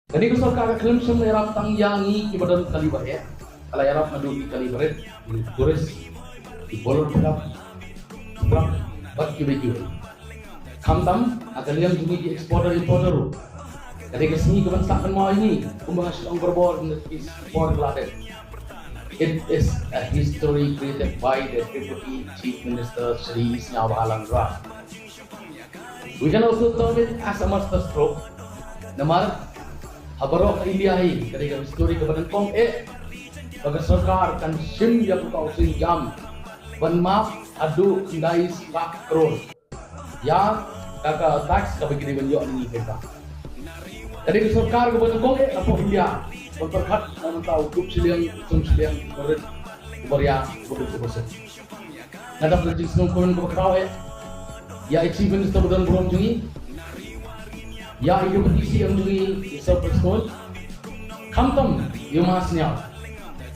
Kani ko sarkar ka kelim sem erap tang yangi kibadan kalibar ya. Kalau erap madu di kalibaret di turis di bolor pelap pelap bat kibeju. Kamtam akaliam jungi di eksporter importer. Kani kesini keban sakkan mau ini kumbangan silang berbor di ekspor Klaten. It is a history created by the Deputy Chief Minister Sri Isnya Bahalang Ram. We can also term it as a master stroke. Namar habarok India hi ketika history kebadan kong baga sarkar kan sim yang kau sing jam ban maaf adu ndai sak crore ya kaka tax ka begini banyo ni kita ketika sarkar kebadan kong apa India berkat dan tahu kup siliang berit beria bodoh bodoh nada project snow komen ko kau ya chief minister badan belum jungi ya itu petisi yang jungi isap personal kamtam yumasnya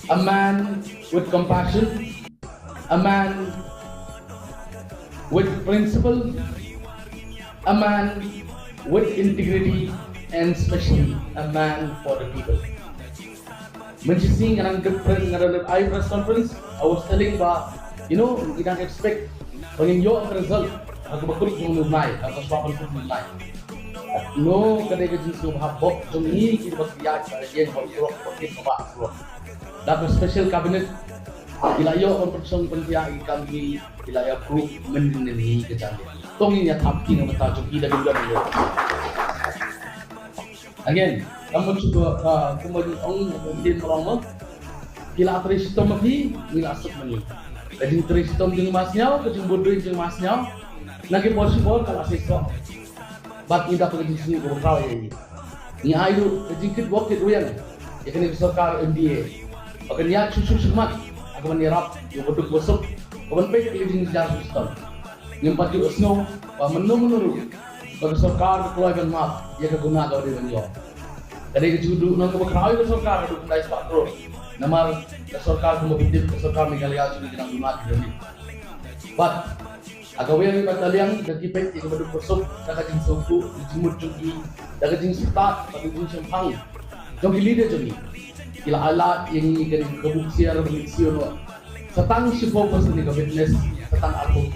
a man with compassion, a man with principle, a man with integrity, and especially a man for the people. Mencising and the I press conference, I was telling you don't expect when your result aku bakul menunai atau swapun menunai. No, kadang jenis habok jomni kita bersiap yang bersuruk pakai suruk. Dapat special cabinet wilayah kompetensi pentia ikan di wilayah group menini kecantik. Tong ini tapi nama tajuk kita juga dulu. Again, kamu coba kemudian orang merongok kila tristom lagi nila asap mani. Kajing tristom jeng masnya, kajing bodoh jeng masnya. Nagi possible kalau asiswa. Bat kita pergi sini berkau ini. Ni ayu kajing buat kedua ya kena sarkar MDA. Akan dia susu semat, akan menyerap yang betul gosok, akan baik keliling sejarah sistem. Yang pasti usno, menurut bagi sarkar keluarga maaf, ia keguna kau di menjauh. Kadang kejudu nang keberkau ke sarkar itu pendai sepak terus. Nama sarkar kemudian sarkar Meghalaya sudah tidak guna di dunia. But agawe yang bataliang dari baik yang betul gosok, dah kajing suku, dijemut cuci, dah kajing setat, dah kajing sempang, jom leader jom ni. Ila alat yang ini kena kebuksian berisian setang si fokus ni ke fitness setang aku